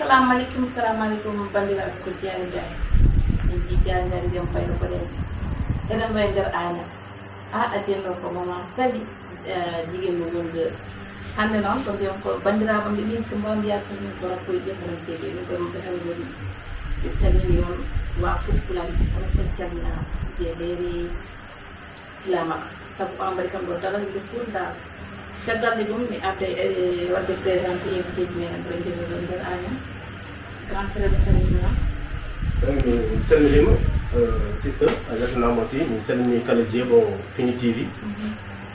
Assalamualaikum bandiraɓe ko Diani Diani min mbi Diani Diani mbiyam fayno ko ɗen eɗen ɗo e nder Agnam adden ɗo ko maman Sali jiguen mo wonde hande noon ko mbiyam ko bandiraɓe ɓe ɗin ko mbaw mbiya ko min ko rakkoye ƴefranteɗe min ɗon ɓe tan goni ɓe salmini on wa Fulfulde ono kon calminama mbiye ɓeeri silamaka saabu ɓambari kam ɗo dagal ɓe furdal caggal nde ɗum mi arde wadde présenté invité ji men ɗo ndeni ɗo nder Agnam grand frère salminima mi salminima sister a jaltinama aussi mi salmini kala jeeɓo Fini TV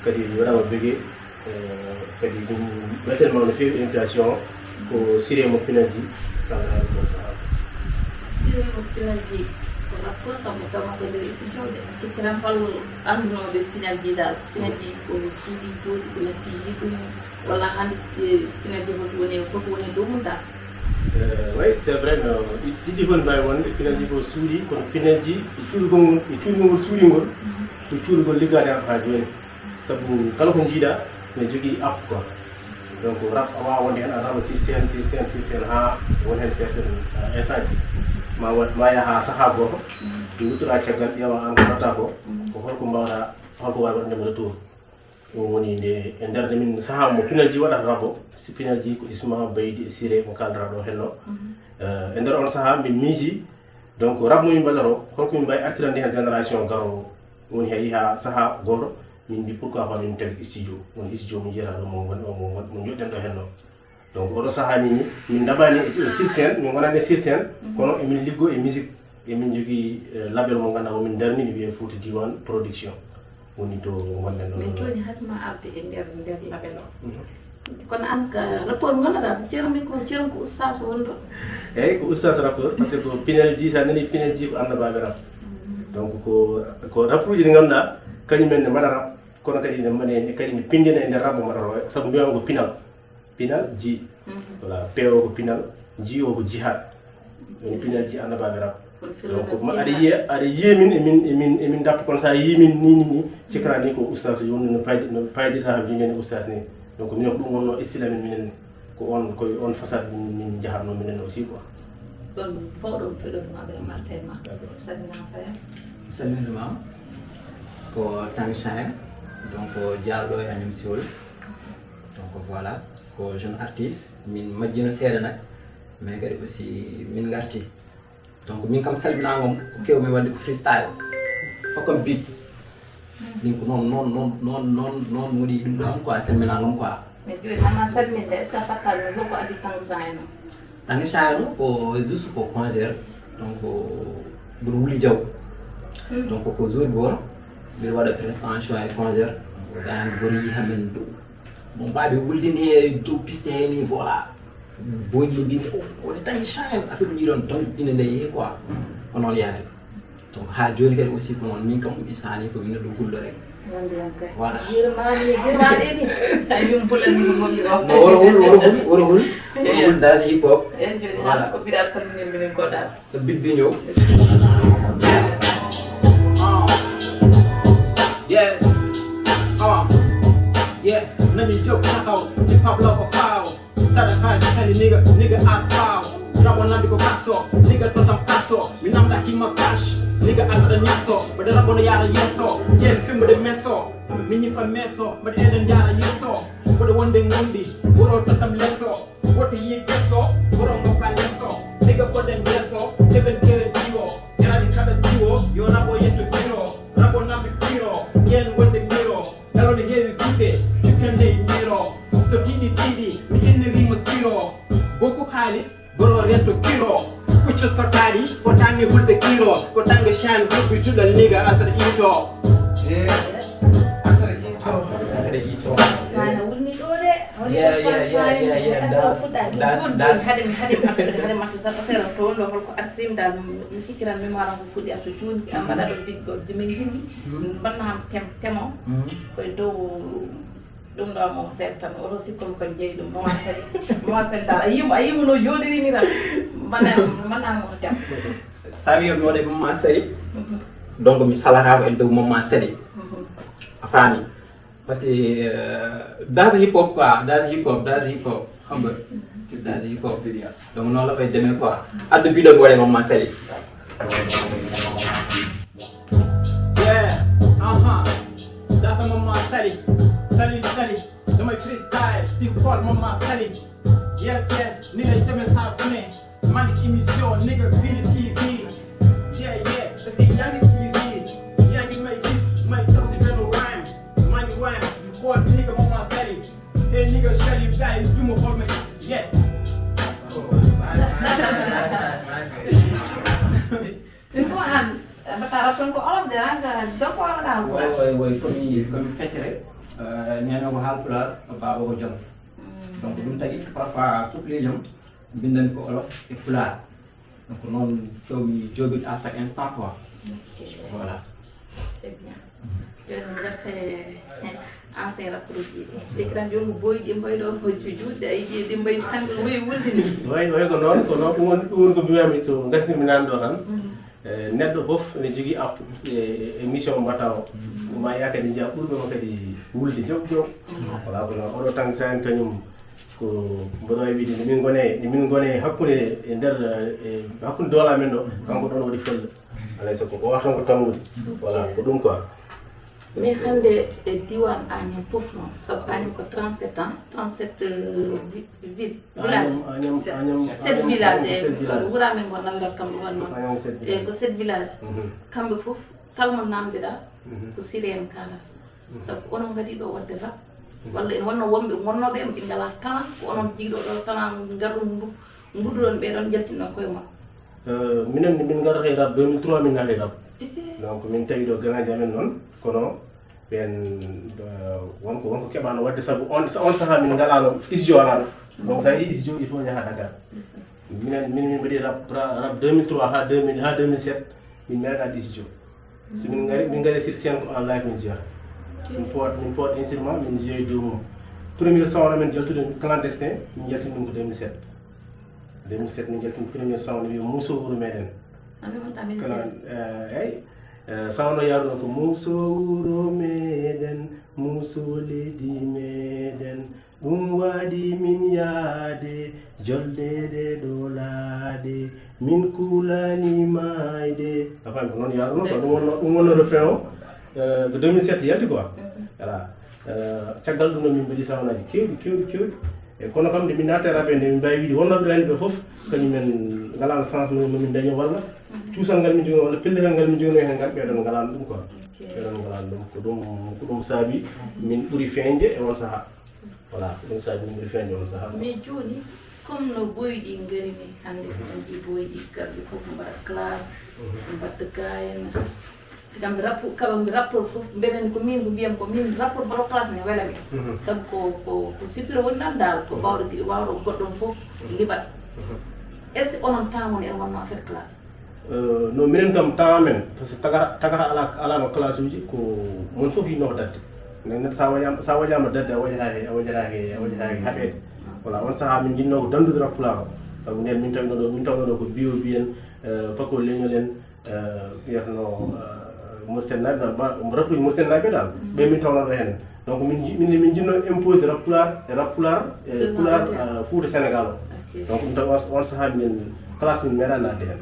kadi mi waɗama bégué kadi ɗum weltanima no fewi invitation ko Siré mo Pinalji kala haaliɗo saha Siré mo Pinalji ko rapport sammo tawma ko nder studio de sikkiran fal andunoɓe Pinalji dal Pinalji ko suuɗi jooɗi ko natti yiɗum walla hande Pinalji hoto woni koko woni dow mum dal oui c'est vrai no ɗiɗi fof mbawi wonde Pinalji ko suuɗi kono Pinalji e cuuɗigol ngol suuɗigol ko cuuɗigol liggade am ha joni saabu kala ko jiiɗa ne jogui app quoi donc rap a wawa wonde hen a raba sen ha won hen certain instant ji ma yaha saaha goto ɗi wuttora caggal ƴeewa an ko watta ko holko mbawɗa holko wawi waɗandema retour ɗum woni nde e nder nde min saaha mo Pinalji waɗata rabo si Pinalji ko Isma Baydi e Siré mo kaldata ɗo henno e nder on saaha min miiji donc rab momin mbaɗata o holko min mbawi artirande hen génération garo woni hay ha saaha goto min mbi pourquoi pas min tagi studio won studio mo jeyata ɗo mo joɗɗen ɗo henno donc oɗo saaha ni min daɓani sur scène min gonani sur scène kono emin liggo e musique emin jogui label mo ganduɗa momin darnini wiye Fouta Diwan production woni to gonɗen ɗo min joni hatma arde e nder label o kono an ka rapport gonɗaɗa ceermi ko oustas wonɗo eyyi ko oustas rapport par ce que ko Pinalji sa nani Pinalji ko annabaɓe rap donc ko rap uji ɗi ganduɗa kañumen ne mbaɗa rap kono kadi ne kadi ne pindina e nder rap mo mbaɗata o saabu mbiyama ko Pinal ji voilà P o ko Pinal ji o ko jihad woni Pinalji annabaɓe rap donc aɗa yiya min emin dappa kono sa yimin ni cikra ni ko oustas woni no paydiɗa ha mbimen oustas ni donc minen ko ɗum wonno style amen minen ko on façade min jahatno minen aussi quoi ɗon fo ɗon feɗotmaɓe martema salminama faya salminimama ko Tanguy donc jaaɗo e Agnam Siwol donc voilà ko jeune artiste min majjino seeɗa nak mais kadi aussi min garti donc min kam salminagom ko kewmi wadde ko freestyle hokkam beat min ko non woni ɗum ɗon quoi salminagom quoi mais joni hana salminde est ce que a fattaɓe holko addi Tanguy no ko juste ko congére donc mbiɗo wuli jaw donc ko jour goto mbiɗo waɗa prestation e congére donc gani gori yihamen dow bon mbaɓe wuldini he dow piste he ni voilà boji mbimi woni Tanguy affaire uji ɗon tan ine nde yeehi quoi ko noon yaari donc ha joni kadi aussi ko noon min kam mi sani ko wino ɗo gulɗo rek voilà girmaɗe ni yum bulanimo gonmi o woro hul dage hip hop en joni ha ko mbiɗa salminir minen goɗɗaɗo so bit bi ñëw yes yeah let me joke taxaw hip hop la ko faaw sada faade kali nigga art faaw rabo nambi ko kasso nigga totam kasso mi namda himma cash nigga asada nisso bade rabo no yara yesso yen fimbo de messo mi ñifa messo bade eden yara yesso bade wonde ngondi woro totam lesso woto yi gesso woro ngokka lesso nigga boden yesso eben kere diwo yarani kada diwo yo rabo yetto kiro rabo nambi kiro yen wonde kiro elode heewi kuuɓe jukkande miro so tiɗi mi innirima siro beaucoup haalis goro rento kiro pucco sokari ko tange hulde kiro ko tange chan gurbi juɗal niga asata ito asada ito sana wulni ɗo de haɗe matto tan affaire o to wonɗo holko artirim dal mi sikkiran mémoire am ko fuɗɗi ato joni a mbaɗa ɗo biggo jomin jimmi mbannaham temo koye dow ɗum ɗo mo seeɗa tan oto sikkomi kon jeeyi ɗum mama sali dal a yimo no joɗirini tan mbannamo ko tem sa wiyonnoɗe Mama Sali donc mi salatako e dow Mama Sali a faami parce que dans hip hop quoi dans hip hop xam nga dans hip hop bi donc noonu la fay demee quoi at depuis de boole moom ma seli Yeah, that's a mama Sally. Damay freestyle, big fall mama Sally. Yes, nigga demee saa su ne. maa ngi ci émission nigga Ville TV. Yeah, parce que yaa ngi ci biir. yaa ngi may gis may taw si benn rhyme. maa ngi rhyme, you call nigga mama Sally. Hey nigga Sally, gars yi du ma xool ma yeah. Bertarafkan ko olof de nga doko nga way comme fecc rek nee na ko Haalpulaar ba ko Jolof donc duñ tagi parfois toutes les gens bindan ko olof et pulaar donc noonu taw mi jobit à chaque instant quoi voilà c'est bien yo ngarte ancien rapport ji c'est grand yo boy di mbay do ko juju day di mbay tang way wulni way ko non ko bi mi so ngasni mi nan do tan neddo fof ne jogi app émission mbataw ma yakani ja ɓurɓe mo kadi wulde jom voilà kono oɗo tan san kañum ko mboɗo wiide min gone hakkude e nder hakkude doola men ɗo kanko ɗon waɗi felle alay sago o watan ko tammude voilà ko ɗum quoi mais hande diwan Agnam fof noon sabu Agnam ko 37 ans 37 ville village 7 village wura men go nanndal kam ɗum wonnoon e ko 7 village kamɓe fof kala mo namdeɗa ko siri en kala sabu onon ngadi ɗo wadde rap walla en wonno wonɓe wonnoɓe en ɓe ngala talent ko onon jiiɗo ɗo talent garɗum ngudduɗon ɓeɗon jaltinɗon koye mon minen min garata e rap 2003 min naati rap donc min tawi ɗo ganaji amen noon kono ɓen wonko keɓano wadde saabu on saaha min ngalano studio alaɗo donc sa yi studio il faut jaha Dakar min mbaɗi rap 2003 ha 2007 min meeɗaɗi studio so min gari sur scène ko en live min jeeya min pot instrument min jeeyi dow mum premier son men jaltude clandestin min jaltini ɗum ko 2007 min jaltini premier son wiya Mousso wuro meɗen eyyi sawno yaruno ko Mousso wuro meɗen Mousso leydi meɗen ɗum waɗi min yaade jollede ɗo laade min kulani mayde afami ko noon yaruno ko ɗum wonno refrain o ko 2007 yalti quoi voilà caggal ɗum no min mbaɗi sawnaji kewɗi e kono kam nde min naate raɓe nde min mbawi wiide wonnoɓe lani ɓe foof kañumen ngalano sens momin daño walla cuusal ngal min jogino walla pellital ngal min jogino hen ngal ɓeɗon ngalano ɗum quoi ɓeɗon ngalano ɗum ko ɗum saabi min ɓuuri feñde e on saaha voilà ko ɗum saabi min ɓuuri feñde on saaha mais joni comme no boyɗi garini hande on ji boyɗi garɓe fof mbaɗa classe mbatta gayen kamɓe kaɓe rapport fof mbeɗen ko min ko mbiyam ko min rapport mbaɗo classe ne welami saabu ko suppire woni ɗan dal ko wawɗo goɗɗon fof liɓat est ce que onon tamon en wonno affaire classe no minen kam temps men par ce que tagata alano classe uji ko mon fof yinno ko dadde nen sa waƴama dadde a waɗiraki haɓede voilà on saaha min jinno ko dandude rappularo saabu nden min tawno ɗo ko bio biyen fakko leñol en wiyatno Mauritanie naɓe rappuji Mauritanie naɓe dal ɓe min tawno ɗo hen donc min jinno impose rappulare pulaar Fouta Sénégal o donc ɗum tawi on saaha minen classe min meeɗa nadde hen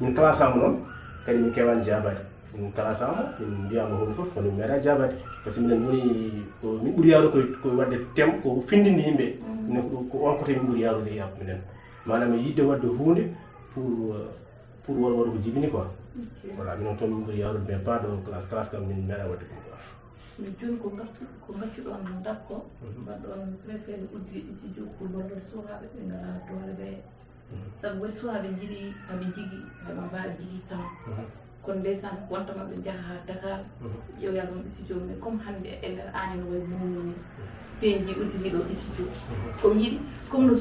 min classama noon kadi min kewani jabade min classama min mbiyama hunde foof kono min meeɗa jabade par ce que minen woni ko min ɓuuri yawde koye wadde tem ko findinde yimɓe minen ko on kote min ɓuuri yawde e yaɓe minen manam yidde wadde hunde pour waɗa ko jibini quoi voilà minen toon min ɓuuri yawde mais pas ɗo classe kam min meeɗa wadde ɗum quoi mi joni ko gaccuɗon dakko mbaɗɗon préféré uddi studio pour lollode sukaɓe ɓe ngala doole ɓe sabu waɗi sukaɓe jiiɗi aɓe jigui haɓe mbawi jigui tan kono ndeysan wontama ɓe jaaha ha Dakar ƴeewya ɗon studio mais comme hande e nder Agnam way mumni PNJ uddiniɗo studio komi yiiɗi comme no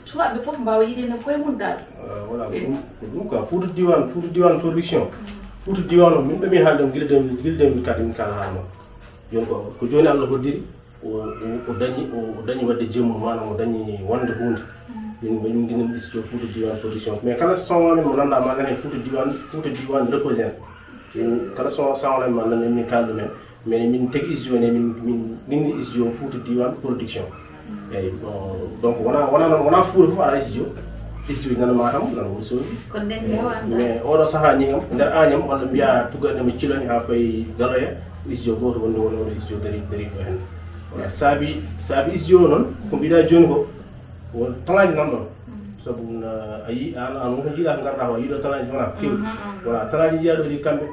sukaɓe foof mbawa yiɗene koye mum dal voilà ko ɗum quoi Fouta Diwan production Fouta Diwan o min ɗomi haalde guila 2004 min kala haalno joni ko joni Allah hoddiri o dañi wadde jemmu manam o dañi wonde hunde min guinen studio Fouta Diwan production mais kala son men mo nanda ma nane Fouta Diwan represent kala son men ma nane min kaldu men mais min tegi studio ne min studio Fouta Diwan production eyyi donc wona Fouta fof ala studio nan Matam nan Wourossogui kon den hewanda mais oɗo saaha ni kam nder Agnam walla mbiya tugande mi cilani ha fayi Galoya studio goto wonde wono studio dari ɗo hen wala saabi studio noon ko mbiɗa joni ko won talaji nan ɗon sabu a yi an wonko jiiɗa ko garɗa ko yiiɗo talaji wona kew voilà talaji jiiɗa ɗo ɗi kamɓe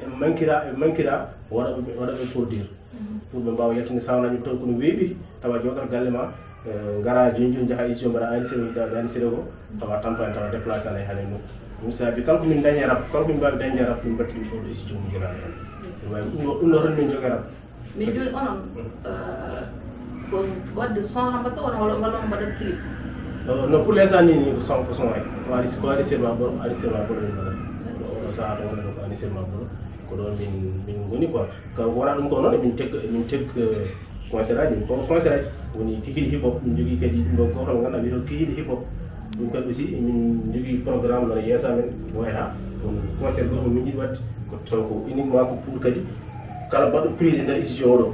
mankira waɗa ɓe produire pour ɓe mbawa yettinde sawnaji taw kono weeɓiri tawa joɗata galle ma gara joni jaaha studio mbaɗa enregistré ko tawa tampani tawa déplacé ana hane nokku ɗum saabi kala komin dañe rab kala komin mbawi dañde rab min batti ɗum ɗo studio mo jogani hen ɗum ɗo tan min jogue rab mais joni onon ko wadde son rambata wona walla ngalon mbaɗat clip non pour l'instant ni ko son rek ko enregistrement ɓoɗo min mbaɗat o saaha ɗo wonno ko enregistrement ɓoɗo ko ɗon min goni quoi ko wona ɗum ko noon min teg concert aji concert aji woni Kikiɗe hip hop min jogui kadi ɗum ɗo goto mo ganduɗa wiyeto Kikiɗe hip hop ɗum kadi aussi min jogui programme nono yeesa men wayata ɗum concert goto min jiiɗi wadde ko taw ko uniquement ko pour kadi kala mbaɗɗo prise nder studio oɗo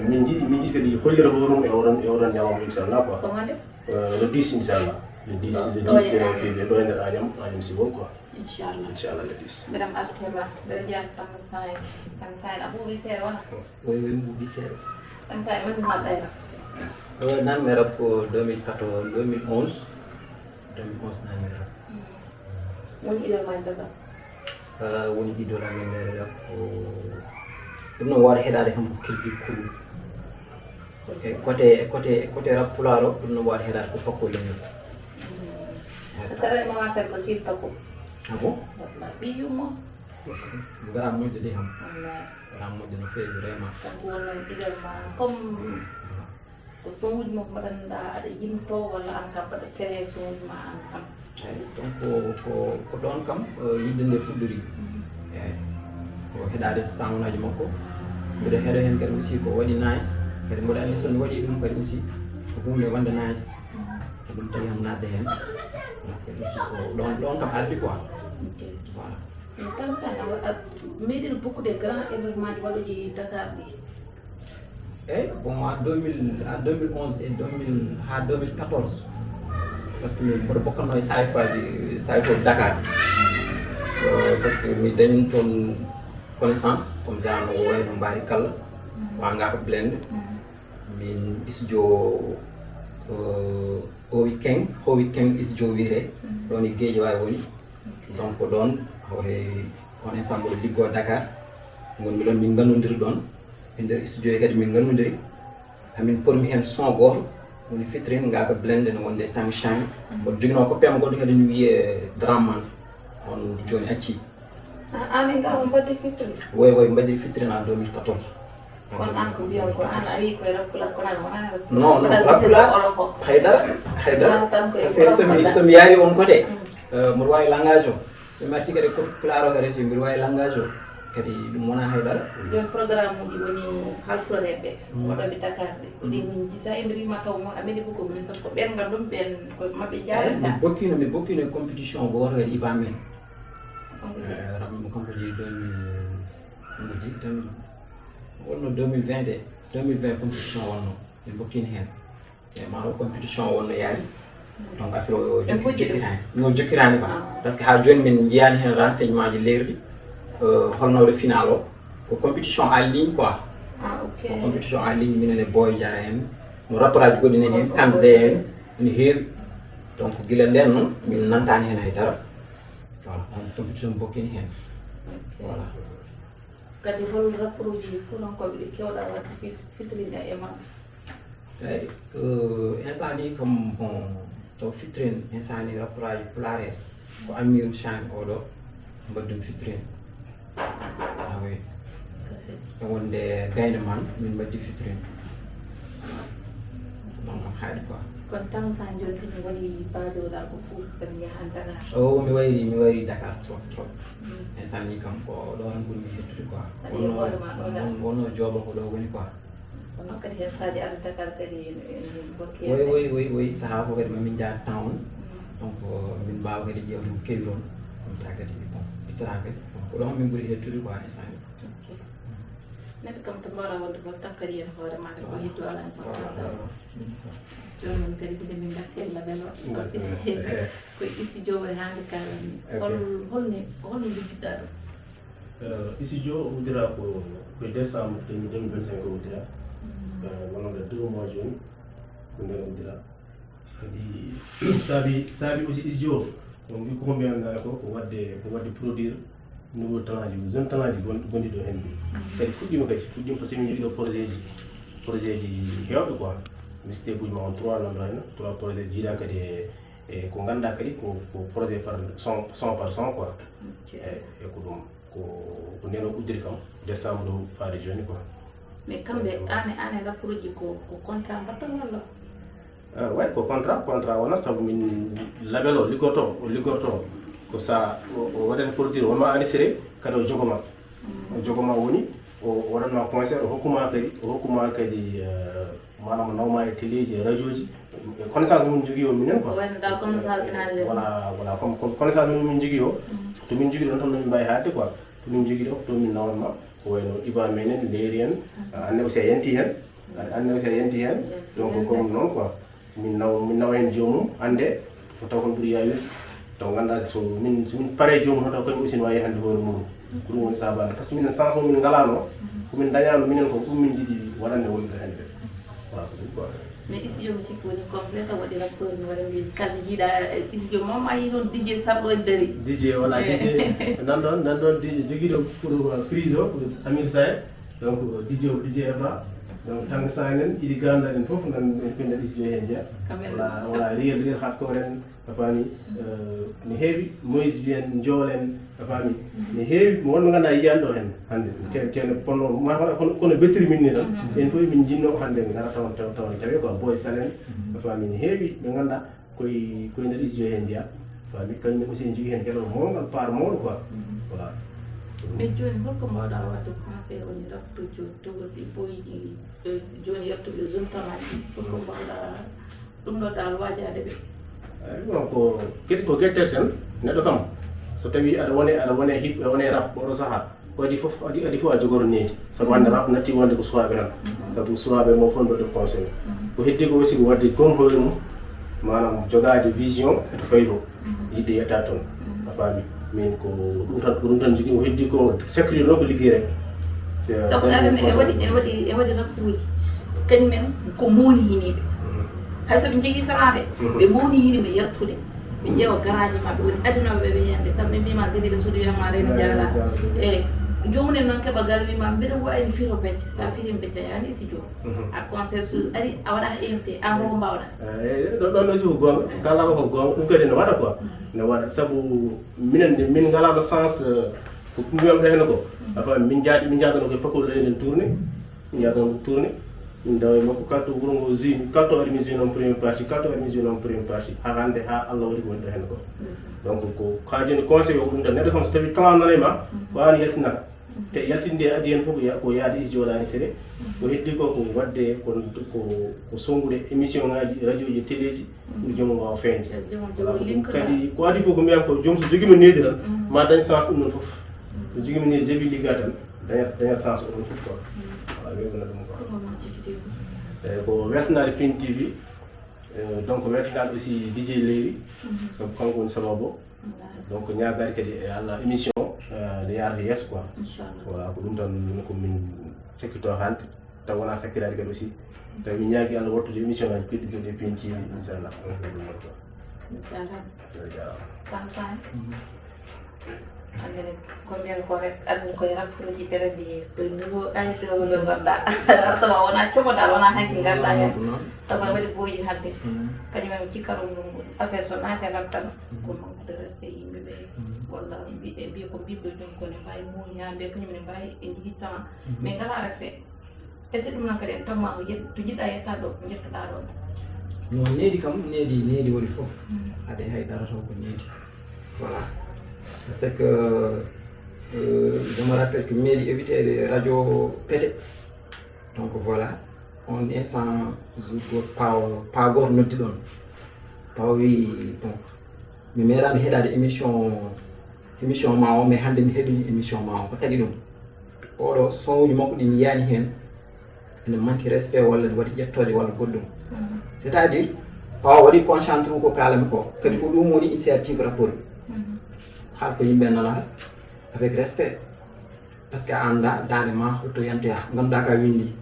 min jiiɗi kadi hollira horum e oɗon ñamamo inchallah quoi le 10 inchallah le 10 février ɗo e nder Agnam si bon quoi inchallah le 10 mbiɗam artema mbeɗa jeeya tanga sahen a ɓuuɓi seeɗa wona oui ɓuuɓi seeɗa tanga sahen mandi ha ɗayra nanmi rap ko 2014 2011 nanmi rap woni idol ma daga woni idol amin nder rap ko ɗum noon waɗa heɗade kam ko kirdi kulu e côté rap pulaar o ɗum noon waɗa heɗade ko pakko leñol saɗa mama sen ko sil pakko ah bon ɓiyummo gara moƴƴo de kam gara moƴƴo no feewi vraiment kanko wonno idol ma comme ko sonuji mo mbaɗanɗa aɗa yimto walla an kam mbaɗa créé sonuji ma an kam eyyi donc ko ɗon kam yidde nde fuɗɗori eyyi ko heɗade sawnaji makko mbiɗa heeɗo hen kadi aussi ko waɗi nice kadi mboɗo andi somi waɗi ɗum kadi aussi ko hunde wonde nice ko ɗum tagi ham nadde hen donc kadi aussi ko ɗon kam ardi quoi voilà tan sa meeɗino beaucoup de grand événement ji waɗoji Dakar ɗi eyyi bon à 2011 et 2014 parce que mboɗo bokkanno e sayfo Dakar parce que mi dañin toon connaissance comme genre no wayno Mbari Kalla wanga ko blende min studio Howi Keng studio wiyete ɗon e Guédiawaye woni donc ɗon hawre on instant mboɗo liggo Dakar gonmi ɗon min gandodiri ɗon e nder studio kadi min gandodiri hamin pormi hen son goto woni Fitrine ngaka blende no wonde Tang Shine mboɗo jogino coppiyam goɗɗo kadi no wiye Draman on joni acci amin ngawo mbadde Fitrine woy mbaddi Fitrine en 2014 kon an ko mbiyon ko an a wi koye rappular kono an wonani non rappular haydara somi yaari on côté mboɗo wawi langage o somi arti kadi cote pulaar o kadi so mbiɗo wawi langage o kadi ɗum wona haydara joni programme uji woni haltoreɓe waɗoɓe Dakar ɓe ko ɗi min ji sa emirima taw mo ameɗi fof ko min sabu ko ɓen gandum ɓen ko mabɓe jarata mi bokkino compétition goto kadi iba men rabmi compétition 2020 compétition wonno min bokkino hen e maɗo compétition wonno yaari donc affaire o jokkirani kam par ce que ha joni min jiyani hen renseignement ji leerɗi holnoɗo final o ko compétition en ligne quoi ko compétition en ligne minen e Boy Diarra en no rapport aji goɗɗi nani hen Kamze en ene heewi donc guila nden noon min nantani hen haydara voilà on compétition bokkini hen voilà kadi hol rapport uji fulankoɓe ɗi kewɗa wadde Fitrine e maɓɓe eyyi instant ni comme bon to Fitrine instant ni rapport aji pulaar ko Amirou Chane oɗo mbaddumi Fitrine oui e wonde Gaynde Man min mbaddi Fitrine donc kam hayɗi quoi kono tan sa joni kadi waɗi basé oɗa ko Fouta kadi jahan Dakar mi wayri Dakar trop instant ni kam ko ɗo tan ɓurmi hettude quoi wonno jooɓo ko ɗo woni quoi kono kadi hen saji arde Dakar kadi bokki oui saaha fo kadi mamin jaada temps on donc min mbawa kadi ƴewde ko kewi toon comme ça kadi bon ittata kadi donc ko ɗon min ɓuuri hettude quoi instant ni neɗɗo kam to mbawɗa wadde fof takkadi hen hoore ma ko yiddu ala en fof joni noon kadi kide min garti e label o ko studio o hande kalani holno liggiɗɗa ɗum studio o uddira ko décembre 2025 o uddira wonode 2 mois joni ko nden uddira kadi saabi aussi studio on wi koko mbiyannaa ko wadde produire nouveau talent ji jeune talent ji gonɗi ɗo hen ɗi kadi fuɗɗima par ce que min jogui ɗo projet ji hewɓe quoi mistake uji ma on 3 lamɗo hen 3 projet jiiɗa kadi e ko ganduɗa kadi ko projet par 100 par 100 quoi e ko ɗum ko nden o uddiri kam décembre ɗo faade joni quoi. mais kamɓe ane rapport uji ko contrat mbatton walla way ko contrat wonat saabu min label o liggorto ko sa o waɗata produire wonma enregistré kadi o jogoma woni o waɗatma concert o hokkuma kadi manam nawma e téléji e radio ji connaissance min jogui o minen quoi voilà comme connaissance min jogui o to min jogui ɗon tan nomin mbawi hadde quoi to min jogui ɗo to min nawatma ko wayno iba menen leeri hen anne aussi a yanti hen donc comme noon quoi min nawa hen jomum hande ko taw kon ɓuuri yawirde taw ganduɗa so min paare jomum taw koye aussi no wawi hande hoore mum ko ɗum woni sabade par ce que minen sens o min galano komin dañano minen ko ɗum min jiiɗi waɗande wonɓe hande voilà ko ɗum quoi. mais studio mi sikki woni complet so waɗi rapport mi waɗa mbi kalde jiiɗa studio mam a yi toon DJ sarɗo e dari DJ voilà DJ nanɗon DJ joguiɗo pour prise o pour Amir Saye donc DJ Ebra donc tan sanen iɗi ganduɗa ɗen foof nan pinde studio hen jeeya voilà real hardcore en a faami ne heewi Moïse wiyen joolen a faami ne heewi wonɓe ganduɗa yiyan ɗo hen hande tene ponno kono bettiri min ni tan en fof min jinno hande gara tawan tawe quoi boy salen a faami ne heewi ɓe ganduɗa koye nder studio hen jeeya faami kañum aussi ne jogui hen gueɗal mawgal part mawɗo quoi voilà. mais joni holko mbawɗa wadde conseil woni raftude togoɗi boyiɗi joni yettuɓe zone talent ɗi holko mbawɗa ɗum ɗo dal wajade ɓe non ko guettere tan neɗɗo kam so tawi aɗa wone hiɓɓe wone rap oɗo saaha ko adi fof a jogoro needi sabu hande rap natti wonde ko suwaɓe tan sabu suwaɓe mo fof ɗo conseil ko heddi ko aussi ko wadde gom hoore mum manam jogade vision eto fayto yidde yetta toon a faami min ko ɗum tan jogui ko heddi ko sécurité ɗo ko liggey rek sabu arane e waɗi rappuji kañumen ko mowni hiniɓe hayso ɓe jogui tarade ɓe mowni hiniɓe yertude ɓe ƴeewa garaji mabɓe woni addunoɓe ɓe yende sabu ɓe mbima kadi le suudu wiyama reno jaala e jomunen noon keeɓa gal wima mbiɗa wayni firo becce sa firim becce yani studio a concert so ari a waɗata invité an koko mbawɗa ɗon aussi ko gonga kalama ko gonga ɗum kadi ne waɗa quoi ne waɗa sabu min galama sens ko ɗumwiyamɗo hen ko afa min jaadano koye pakol enen tourné min jaadano tourné min dawa e makko kalto wuro ngo june kalto waɗi mi june en première partie ha hande ha Allah waɗi ko woni ɗo hen ko donc ko ha joni conseil o ko ɗum tan neɗɗo kam so tawi talent nanema ko an yaltinata te yaltinde addi hen fof ko yaade studio ɗani séré ko heddi ko wadde ko songude émission ngaji radio ji télé ji pour jomum wawa feñde kadi ko adi fof ko mbiyam ko joom so joguima needi tan ma dañ sens ɗum ɗon foof so joguima needi jaabi ligga tan dañat sens o ɗon foof quoi voilà wewna ɗum quoi ko weltanade Print TV donc weltanade aussi DJ Lewi sabu kanko woni sababu donc ñagade kadi e Allah émission nde yarata yesso quoi voilà ko ɗum tan komin sakkito hande taw wona sakkirade kadi aussi tawi min ñaagui Allah wattude émission ngaji keddiɗi ɗe Print TV inchallah andene ko mbiyata ko rek andini koye rappuji kadi koye niveau añitinogo nde gonɗa tama wona comodal wona hanki garɗa hen sabu en waɗi boyi hadde kañumen cikkarum ɗum affaire so naate rap tan ko manque de respect yimɓeɓe walla mbiye ko ɓiɗɗo joni kone mbawi muuni ha mbiya kañumen ne mbawi e jogui temps mais ngala respect est ce que ɗum noon kadi en tagma ko to jiɗɗa yettade ɗo ko jettoɗa ɗon non needi kam needi woni foof ade haydara taw ko needi voilà parce que je me rappelle que mairie éviter les radios pété donc voilà on est sans pas gor noddi ɗon paw wi bon mi meeɗani heɗade émission ma o mais hande mi heeɓini émission ma o ko tagui ɗum oɗo sonwuji makko ɗi mi yani hen ene manque respect walla ne waɗi ƴettode walla goɗɗum c' est à dire o waɗi concentré ko kalami ko kadi ko ɗum woni initiative rapport haal ko yimɓe nanata avec respect par ce que a anda dande ma to yantoya ganduɗa ka windi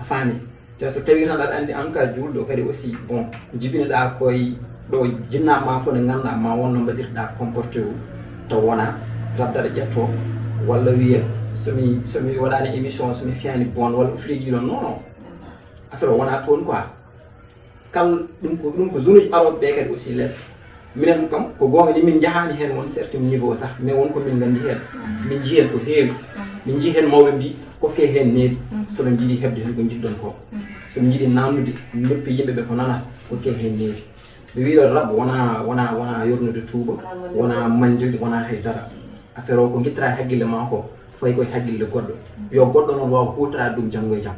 a faami te so tawi tan aɗa andi an ka julɗo kadi aussi bon jibinoɗa koye ɗo jinnama fof nde ganduɗa ma wonno mbaɗirɗa comporté o taw wona rabdaɗa ƴetto walla wiya somi waɗani émission somi fiyani bon walla ofriɗi ɗon non non affaire o wona toon quoi kal ɗum ko zone uji aroɓe ɓe kadi aussi less minen kam ko gonga ni min jahani hen won certain niveau sax mais wonko min gandi hen min jii hen ko heewi min jii hen mawɓe mbi kokke hen neeri sono jiiɗi hebde hen ko jiɗɗon ko sono jiiɗi namnude noppi yimɓeɓe ko nana kokke hen neeri mi wiɗo rab wona yornude tuuba wona mandirde wona haydara affaire o ko guittara haqqille ma ko fayi koye haqqille goɗɗo yo goɗɗo noon wawa hutorade ɗum janggo e jaam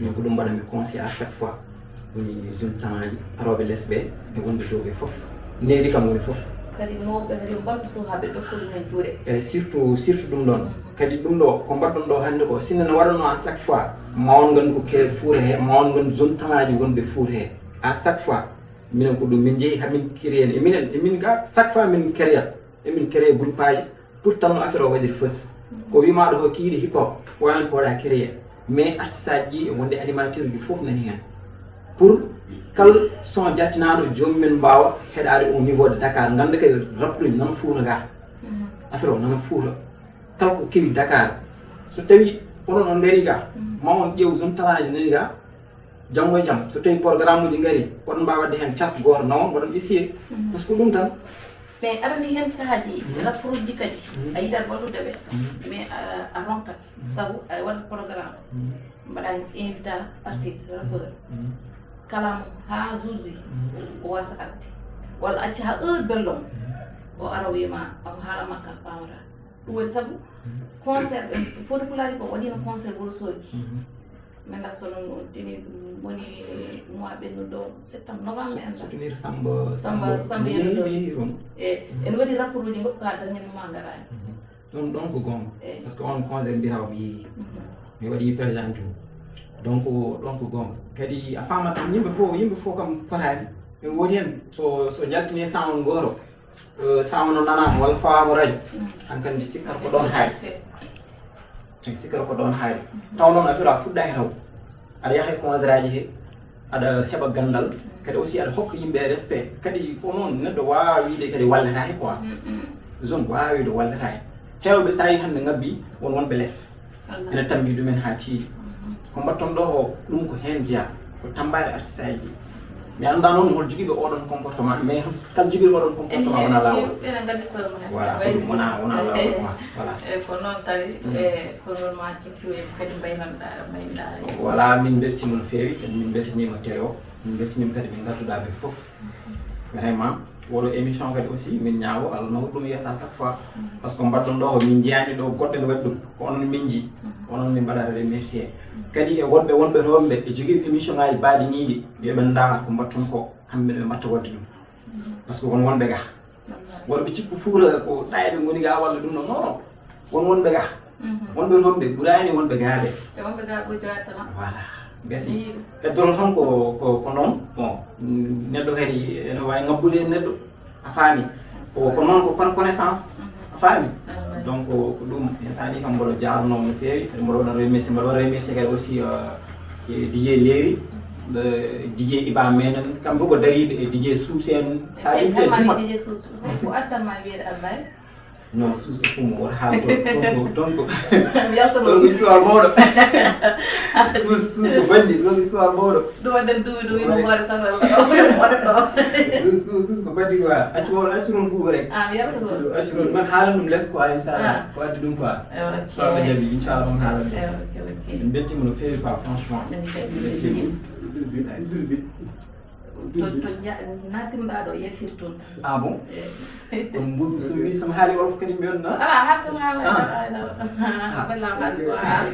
min ko ɗum mbaɗami conseil à chaque fois woni zone temps aji aroɓe less ɓe e wonɓe dow ɓe foof needi kam woni foof kadi mawɓe kadi mbalɓe sukaɓe ɗokkuɗum hen juuɗe eyyi surtout ɗum ɗon kadi ɗum ɗo ko mbaɗɗon ɗo hannde ko sinno ne waɗano à chaque fois mawon gandu ko ke fuure he mawon gandu zone temps aji wonɓe fuure he à chaque fois minen ko ɗum min jeehi hamin créé emin ga chaque fois min créat emin créé groupe aji pour tan no affaire o waɗiri fës ko wimaɗo ko kiiɗi hip hop wayani ko waɗa créé mais artiste aji ɗi e wonde animateur ji foof nani hen pour kal son jattinaɗo jomumen mbawa heɗade au niveau de Dakar ganda kadi rappude nana Fouta ga affaire o nana Fouta kala ko kewi Dakar so tawi onon on gari ga ma on ƴeew zone talaji nani ga janggo e jaam so tawi programme uji gari oɗon mbawa wadde hen cas goto nawon waɗon essayé par ce que ɗum tan mais aɗa andi hen saahaji rapport uji kadi a yiɗat wallude ɓe mais a ronkat saabu a waɗa programme mbaɗa invita artiste rappeur kala ha jourji o wasa arde walla acca ha heure bellom o ara wima am haala makka famata ɗum waɗi saabu concert ɓe foti pulari ko waɗino concert Wourossogui mi anda so non tini woni mois ɓennuɗo septembre novembre en soutenir samba yeeɗo e en waɗi rapport uji goɗɗo ka dañen ma garani ɗon ko gonga par ce que on concert mbirawa mi yeehi mi waɗi présenté donc ɗon ko gonga kadi a famata yimɓe fof kam potani en woodi hen so jaltini sound goto sound no nanama walla fawama radio hankandi sikkata ko ɗon haari taw noon affaire a fuɗɗaki taw aɗa yaaha e concert aji he aɗa heɓa gandal kadi aussi aɗa hokka yimɓe respect kadi ko noon neɗɗo wawa wiide kadi wallata he quoi zone wawa wiide wallata he hewɓe sa yi hande ngabbi won wonɓe less ene tambi ɗumen ha tiiɗi ko mbatton ɗo ko ɗum ko hen jeeya ko tambade artiste aji ɗi mi anda noon hol joguiɓe oɗon comportement mais kala joguiɓe oɗon comportement wona lawol ene gandi ko voilà wona lawol voilà ko noon tari e ko noon ma cikki kadi mbaynanɗa mayɗa voilà min beltima no feewi kadi min beltanima télé o min beltanima kadi ɓe garduɗa ɓe foof vraiment woɗo émission kadi aussi min ñaawo Allah no ɗum yiyata chaque fois par ce que mbaɗɗon ɗo ko min jeyani ɗo goɗɗo ne waɗi ɗum ko onon min jii onon min mbaɗata remercier kadi e wonɓe rewɓe e joguiɓe émission ngaji baɗiniɗi yoɓe daara ko mbatton ko kamɓe ɓe mbatta wadde ɗum par ce que won wonɓe ga wonɓe cikku Fouta ko ɗayɓe goni ga walla ɗum non non won wonɓe ga wonɓe rewɓe ɓurani wonɓe gaaɓe e wonɓe ga ɓoy gatana voilà gasi heddoro tan ko noon bon neɗɗo kadi ene wawi ngabbude neɗɗo a faami ko noon ko par connaissance a faami donc ko ɗum insani kam mboɗo jarnomo no feewi kadi mboɗo waɗa remercier mboɗo waɗa remercier kadi aussi DJ Léri DJ Iba menen kamɓe fof ko dariɓe e DJ Sousi en sa ƴimte jumat DJ Sousi ko attanma wiyeɗe Abbaye non Sousi fum woto haala donc yaltoɗo histoire mawɗo Sousi ko bandi ɗum histoire mawɗo ɗum waɗen duuɓi ɗum yimo hoore safo waɗɗo Sousi ko bandi quoi accu noon ɓuuɓa rek yaltoɗo accu noon man haala ɗum less quoi inchallah ko addi ɗum quoi so Allah jaaɓi inchallah on haala ɗum min beltima no feewi quoi franchement to natimɗa ɗo yesir toon ah bon ɗum mbuɗum somi wi somi haali wolof kadi mbiyonno ala hartan haala balla haali ko haala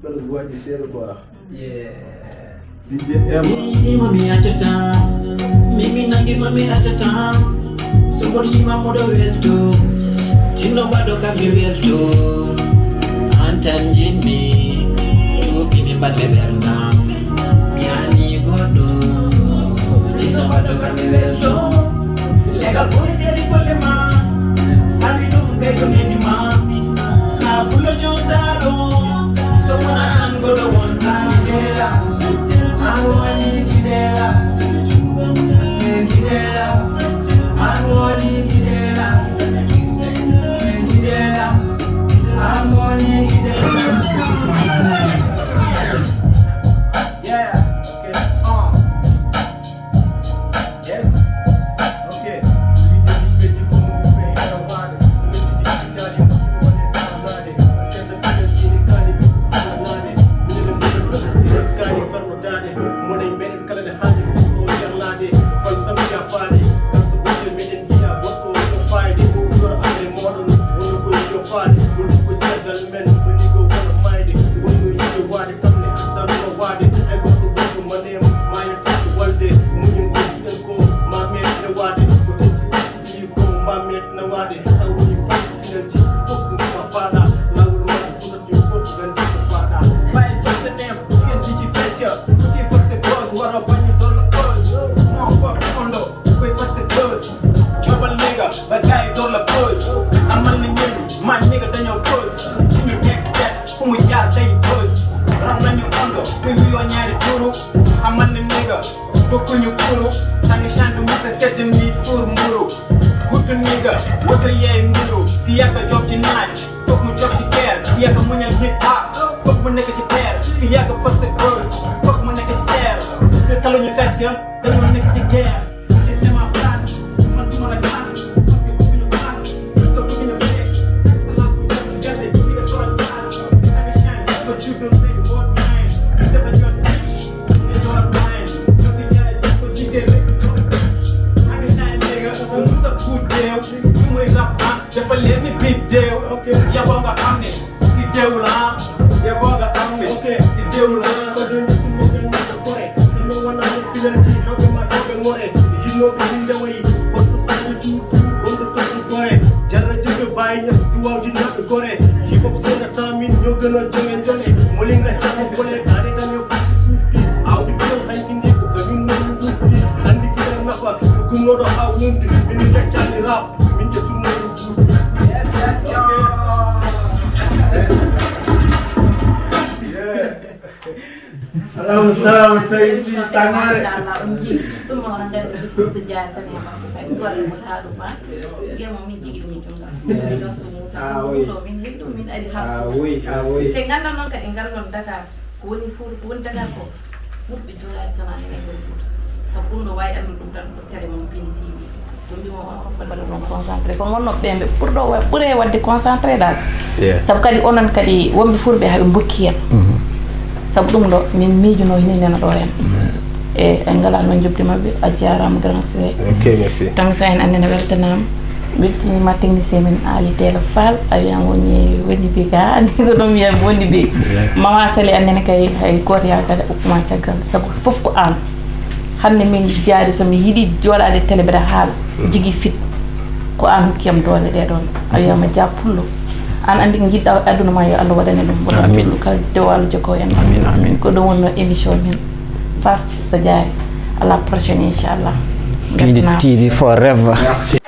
ɓeɗa waɗi seeɗa quoi Mimi achata, mimi nangi mami achata, somebody yima modo welto. Jinno bado kambi welto Antan jinni Tukini balle bernam Miani godo Jinno bado kambi welto Legal police yari kolle ma Sabi dum gay neni mami Na bulo jondado So mona an godo wonta Gidela Anwani gidela Gidela Anwani gidela Gidela Anwani gidela Yeah, okay, yes, okay. But guy don't la push. I'm on the new, my nigga than your push. Give me next set, who we got they push. I'm on your under, when you on your guru. I'm on the nigga, book on your guru. Tangi shandu misa set them need full muru. Good to nigga, what a yeah muru. Piaka job tonight, fuck my job to care. Piaka munyal hip hop, fuck my nigga to care. Piaka fuck the girls, fuck my nigga to sell. The color you fat ya, then my nigga to care. It's in my class, I'm to my class. Let me be deal, okay. Ya bonga kamne, di deula. Ya bonga kamne, okay. Di deula. Kodun kumogen na kore. Sino wana ni pinanti, hobe ma hobe more. You know the in the way. Koto sani tu, kondo to kore. Jarra jube bay nyas duwa di na kore. Hip hop sena tamin yo gëna jongen jone. Molinga chama kole kare kan yo futi. Aw di ko hankin ni ko gamin no futi. Andi kira nafa, ko ngoro ha wundi. Min jaccali rap, min jatu no futi. Salam taiti tangan. Masyaallah unji semua orang dari bisnis sejahtera yang pakai luar yang berharu pak. Dia mau minji ini juga. Min ada hak. Tengah nonton ke engkar nonton Dakar. Kuni fur kun Dakar ko. Mut itu lah teman ini betul. Sapun do way am dum tan tere mo pin TV. Dum mo on ko fal mo concentré ko mon no bembe pour do way pour e wadde concentré dal. Sabu kadi onon kadi wombe furbe ha mbokkiya. Sabu dum do min miijuno hini nena do hen e ngala no jobdi mabbe a jaram grand sey Ok, merci. tang sa en andena weltanam beltini ma technicien men ali tele fal ali an woni woni bi ga andi ko dum yam woni bi mama sali andena kay hay goto ya kada ukuma tagal sabu fof ko an hanne min jaari so mi yidi jolade tele beda haal jigi fit ko an kiyam dole de don ayama jappullo an andi jidda aduna ma yo Allah wadane dum bo amin kal de walu joko en Amin, amin. ko do wonno émission min fast sa jaay à la prochaine inchallah Pidi TV forever. Merci.